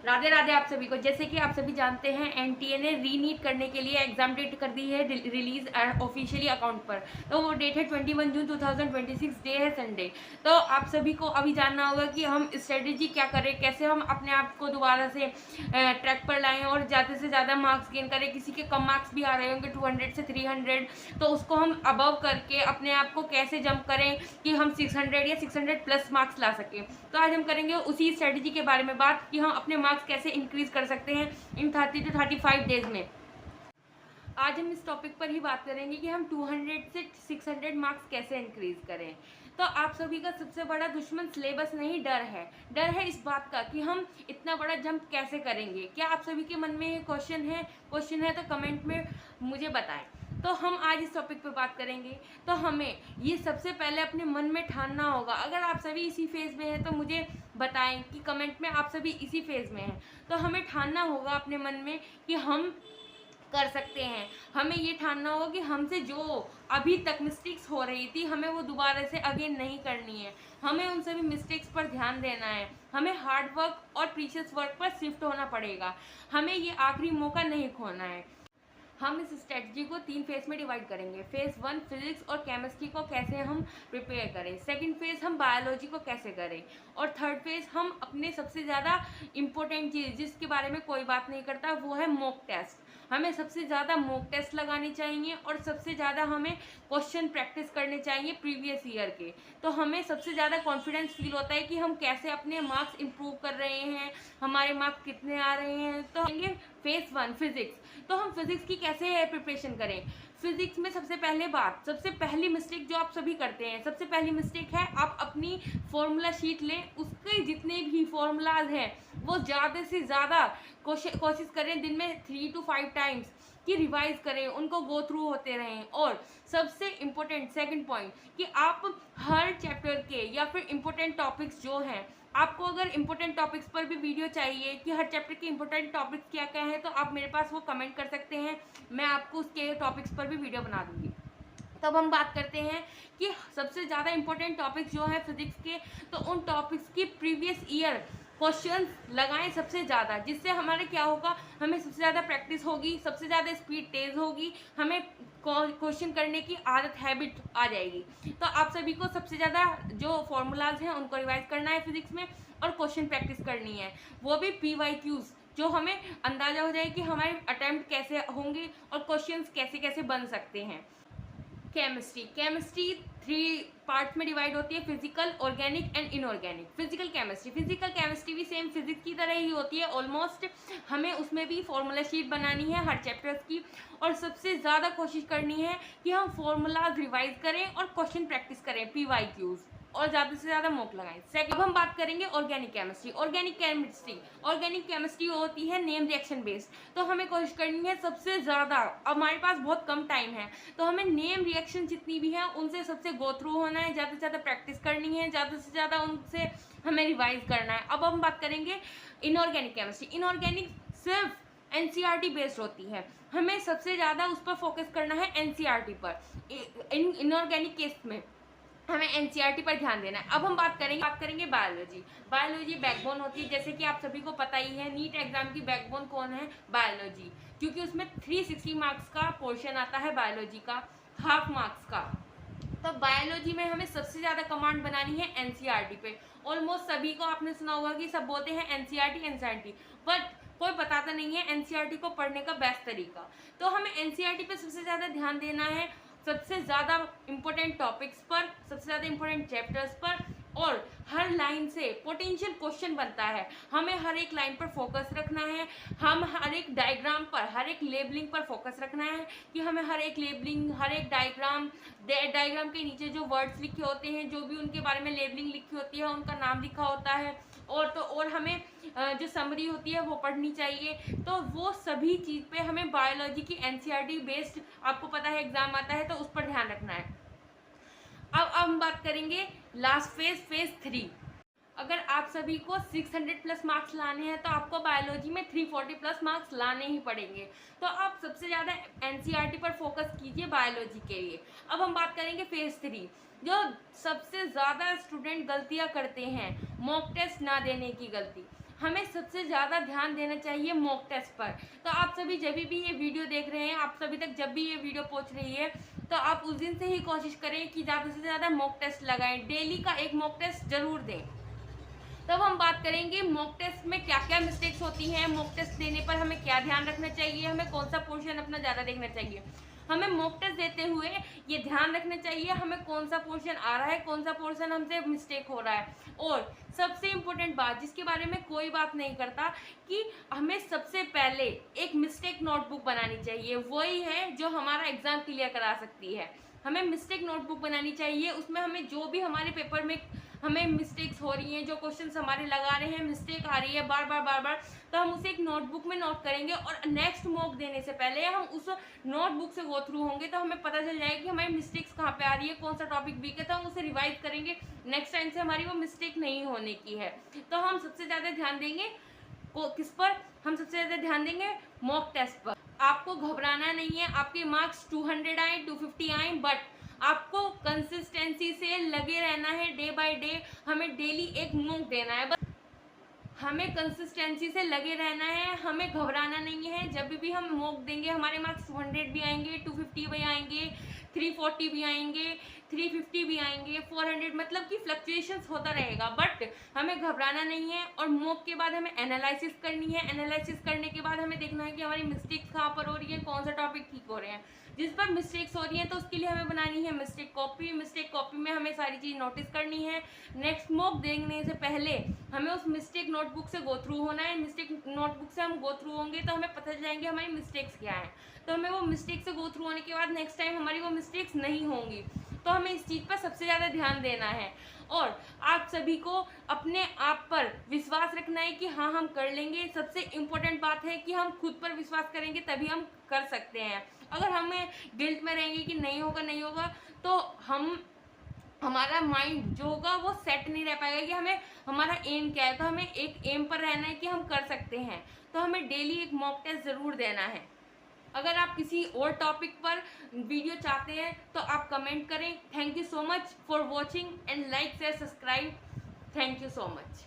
राधे राधे आप सभी को। जैसे कि आप सभी जानते हैं एनटीए ने रीनीट करने के लिए एग्जाम डेट कर दी है रिलीज ऑफिशियली अकाउंट पर। तो वो डेट है 21 जून 2026, डे है संडे। तो आप सभी को अभी जानना होगा कि हम स्ट्रेटेजी क्या करें, कैसे हम अपने आप को दोबारा से ट्रैक पर लाएं और ज़्यादा से ज़्यादा मार्क्स गेन करें। किसी के कम मार्क्स भी आ रहे होंगे 200 से 300, तो उसको हम अबव करके अपने आप को कैसे जंप करें कि हम 600 या 600 प्लस मार्क्स ला सकें। तो आज हम करेंगे उसी स्ट्रेटेजी के बारे में बात कि हम अपने मार्क्स कैसे इंक्रीज कर सकते हैं इन 30 to 35 डेज में। आज हम इस टॉपिक पर ही बात करेंगे कि हम 200 से 600 मार्क्स कैसे इंक्रीज करें। तो आप सभी का सबसे बड़ा दुश्मन सिलेबस नहीं, डर है। डर है इस बात का कि हम इतना बड़ा जंप कैसे करेंगे। क्या आप सभी के मन में ये क्वेश्चन है तो कमेंट में मुझे बताएं। तो हम आज इस टॉपिक पे बात करेंगे। तो हमें ये सबसे पहले अपने मन में ठानना होगा। अगर आप सभी इसी फेज़ में हैं तो मुझे बताएं कि कमेंट में आप सभी इसी फेज़ में हैं। तो हमें ठानना होगा अपने मन में कि हम कर सकते हैं। हमें ये ठानना होगा कि हमसे जो अभी तक मिस्टेक्स हो रही थी हमें वो दोबारा से अगेन नहीं करनी है। हमें उन सभी मिस्टेक्स पर ध्यान देना है। हमें हार्ड वर्क और प्रीशियस वर्क पर शिफ्ट होना पड़ेगा। हमें ये आखिरी मौका नहीं खोना है। हम इस स्ट्रेटजी को 3 फेज में डिवाइड करेंगे। फेज 1 फिजिक्स और केमिस्ट्री को कैसे हम प्रिपेयर करें, सेकंड फेज हम बायोलॉजी को कैसे करें, और थर्ड फेज हम अपने सबसे ज़्यादा इम्पोर्टेंट चीज़ जिसके बारे में कोई बात नहीं करता वो है मॉक टेस्ट। हमें सबसे ज़्यादा मॉक टेस्ट लगाने चाहिए और सबसे ज़्यादा हमें क्वेश्चन प्रैक्टिस करने चाहिए प्रीवियस ईयर के। तो हमें सबसे ज़्यादा कॉन्फिडेंस फील होता है कि हम कैसे अपने मार्क्स इंप्रूव कर रहे हैं, हमारे मार्क्स कितने आ रहे हैं। तो फेज 1 फिजिक्स। तो हम फिजिक्स की कैसे प्रिपरेशन करें। फिजिक्स में सबसे पहली मिस्टेक जो आप सभी करते हैं, सबसे पहली मिस्टेक है आप अपनी फॉर्मूला शीट लें, उसके जितने भी फॉर्मूलाज हैं वो ज़्यादा से ज़्यादा कोशिश करें दिन में 3 to 5 टाइम्स कि रिवाइज करें, उनको गो थ्रू होते रहें। और सबसे इम्पोर्टेंट सेकंड पॉइंट कि आप हर चैप्टर के या फिर इम्पोर्टेंट टॉपिक्स जो हैं, आपको अगर इम्पोर्टेंट टॉपिक्स पर भी वीडियो चाहिए कि हर चैप्टर के इम्पोर्टेंट टॉपिक्स क्या क्या हैं, तो आप मेरे पास वो कमेंट कर सकते हैं, मैं आपको उसके टॉपिक्स पर भी वीडियो बना दूँगी। तब हम बात करते हैं कि सबसे ज़्यादा इम्पोर्टेंट टॉपिक्स जो हैं फिजिक्स के, तो उन टॉपिक्स की प्रीवियस ईयर क्वेश्चन लगाएं सबसे ज़्यादा, जिससे हमारे क्या होगा, हमें सबसे ज़्यादा प्रैक्टिस होगी, सबसे ज़्यादा स्पीड तेज़ होगी, हमें क्वेश्चन करने की आदत हैबिट आ जाएगी। तो आप सभी को सबसे ज़्यादा जो फॉर्मूलाज हैं उनको रिवाइज करना है फिजिक्स में, और क्वेश्चन प्रैक्टिस करनी है, वो भी PYQs, जो हमें अंदाज़ा हो जाए कि हमारे अटैम्प्ट कैसे होंगे और क्वेश्चंस कैसे कैसे बन सकते हैं। केमिस्ट्री 3 पार्ट्स में डिवाइड होती है, physical, organic and inorganic. Physical chemistry भी सेम फिजिक्स की तरह ही होती है ऑलमोस्ट। हमें उसमें भी फॉर्मूला शीट बनानी है हर चैप्टर्स की, और सबसे ज़्यादा कोशिश करनी है कि हम फॉर्मूलाज रिवाइज करें और क्वेश्चन प्रैक्टिस करें PYQs, और ज़्यादा से ज़्यादा मॉक लगाएं। सेकंड, अब हम बात करेंगे ऑर्गेनिक केमिस्ट्री होती है नेम रिएक्शन बेस्ड। तो हमें कोशिश करनी है सबसे ज़्यादा, अब हमारे पास बहुत कम टाइम है, तो हमें नेम रिएक्शन जितनी भी हैं उनसे सबसे गो थ्रू होना है, ज़्यादा से ज़्यादा प्रैक्टिस करनी है, ज़्यादा से ज़्यादा उनसे हमें रिवाइज करना है। अब हम बात करेंगे इनऑर्गेनिक केमिस्ट्री। इनऑर्गेनिक सिर्फ NCERT बेस्ड होती है, हमें सबसे ज़्यादा उस पर फोकस करना है NCERT पर। इनऑर्गेनिक केस में हमें NCERT पर ध्यान देना है। अब हम बात करेंगे बायोलॉजी बैकबोन होती है। जैसे कि आप सभी को पता ही है, नीट एग्जाम की बैकबोन कौन है, बायोलॉजी, क्योंकि उसमें 360 मार्क्स का पोर्शन आता है बायोलॉजी का, हाफ मार्क्स का। तो बायोलॉजी में हमें सबसे ज़्यादा कमांड बनानी है NCERT पे। ऑलमोस्ट सभी को आपने सुना होगा कि सब बोलते हैं NCERT, बट कोई बताता नहीं है NCERT को पढ़ने का बेस्ट तरीका। तो हमें NCERT पे सबसे ज़्यादा ध्यान देना है, सबसे ज़्यादा इम्पोर्टेंट टॉपिक्स पर, सबसे ज़्यादा इम्पोर्टेंट चैप्टर्स पर, और हर लाइन से पोटेंशियल क्वेश्चन बनता है, हमें हर एक लाइन पर फोकस रखना है। हम हर एक डायग्राम पर, हर एक लेबलिंग पर फोकस रखना है कि हमें हर एक लेबलिंग, हर एक डायग्राम के नीचे जो वर्ड्स लिखे होते हैं, जो भी उनके बारे में लेबलिंग लिखी होती है, उनका नाम लिखा होता है, और हमें जो समरी होती है वो पढ़नी चाहिए। तो वो सभी चीज़ पे हमें बायोलॉजी की NCERT बेस्ड, आपको पता है एग्जाम आता है, तो उस पर ध्यान रखना है। अब हम बात करेंगे लास्ट फेज 3। अगर आप सभी को 600 प्लस मार्क्स लाने हैं तो आपको बायोलॉजी में 340 प्लस मार्क्स लाने ही पड़ेंगे। तो आप सबसे ज़्यादा NCERT पर फोकस कीजिए बायोलॉजी के लिए। अब हम बात करेंगे फेज 3, जो सबसे ज़्यादा स्टूडेंट गलतियां करते हैं, मॉक टेस्ट ना देने की गलती। हमें सबसे ज़्यादा ध्यान देना चाहिए मॉक टेस्ट पर। तो आप सभी जब भी ये वीडियो देख रहे हैं, आप सभी तक जब भी ये वीडियो पहुंच रही है, तो आप उस दिन से ही कोशिश करें कि ज़्यादा से ज़्यादा मॉक टेस्ट लगाएं। डेली का एक मॉक टेस्ट ज़रूर दें। तब हम बात करेंगे मॉक टेस्ट में क्या क्या मिस्टेक्स होती हैं, मॉक टेस्ट देने पर हमें क्या ध्यान रखना चाहिए, हमें कौन सा पोर्शन अपना ज़्यादा देखना चाहिए। हमें मॉक टेस्ट देते हुए ये ध्यान रखना चाहिए हमें कौन सा पोर्शन आ रहा है, कौन सा पोर्शन हमसे मिस्टेक हो रहा है। और सबसे इम्पोर्टेंट बात जिसके बारे में कोई बात नहीं करता, कि हमें सबसे पहले एक मिस्टेक नोटबुक बनानी चाहिए। वही है जो हमारा एग्ज़ाम क्लियर करा सकती है। हमें मिस्टेक नोटबुक बनानी चाहिए, उसमें हमें जो भी हमारे पेपर में हमें मिस्टेक्स हो रही हैं, जो क्वेश्चंस हमारे लगा रहे हैं, मिस्टेक आ रही है बार बार, तो हम उसे एक नोटबुक में नोट करेंगे और नेक्स्ट मॉक देने से पहले हम उस नोटबुक से गो थ्रू होंगे, तो हमें पता चल जाएगा कि हमारी मिस्टेक्स कहाँ पे आ रही है, कौन सा टॉपिक वीक है, तो हम उसे रिवाइज करेंगे। नेक्स्ट टाइम से हमारी वो मिस्टेक नहीं होने की है। तो हम सबसे ज़्यादा ध्यान देंगे किस पर, हम सबसे ज़्यादा ध्यान देंगे मॉक टेस्ट पर। आपको घबराना नहीं है, आपके मार्क्स 200 आए, 250 आए, बट आपको कंसिस्टेंसी से लगे रहना है। डे बाय डे हमें डेली एक मॉक देना है, बस हमें कंसिस्टेंसी से लगे रहना है, हमें घबराना नहीं है। जब भी हम मॉक देंगे हमारे मार्क्स 200 भी आएंगे, 250 भी आएंगे, 340 भी आएंगे, 350 भी आएंगे, 400, मतलब कि फ्लक्चुएशंस होता रहेगा, बट हमें घबराना नहीं है। और मॉक के बाद हमें एनालिसिस करनी है। एनालिसिस करने के बाद हमें देखना है कि हमारी मिस्टेक्स कहाँ पर हो रही है, कौन सा टॉपिक ठीक हो रहे हैं। जिस पर मिस्टेक्स हो रही हैं तो उसके लिए हमें बनानी है मिस्टेक कॉपी। मिस्टेक कॉपी में हमें सारी चीज़ नोटिस करनी है। नेक्स्ट मॉक देने से पहले हमें उस मिस्टेक नोटबुक से गो थ्रू होना है। मिस्टेक नोटबुक से हम गो थ्रू होंगे तो हमें पता चल जाएंगे हमारी मिस्टेक्स क्या हैं। तो हमें वो मिस्टेक से गो थ्रू होने के बाद नेक्स्ट टाइम हमारी वो मिस्टेक्स नहीं होंगी। तो हमें इस चीज़ पर सबसे ज़्यादा ध्यान देना है। और आप सभी को अपने आप पर विश्वास रखना है कि हाँ हम कर लेंगे। सबसे इम्पोर्टेंट बात है कि हम खुद पर विश्वास करेंगे तभी हम कर सकते हैं। अगर हमें गिल्ट में रहेंगे कि नहीं होगा, तो हमारा माइंड जो होगा वो सेट नहीं रह पाएगा कि हमें हमारा एम क्या है। तो हमें एक एम पर रहना है कि हम कर सकते हैं। तो हमें डेली एक मॉक टेस्ट ज़रूर देना है। अगर आप किसी और टॉपिक पर वीडियो चाहते हैं तो आप कमेंट करें। Thank you so much for watching and like share subscribe. Thank you so much.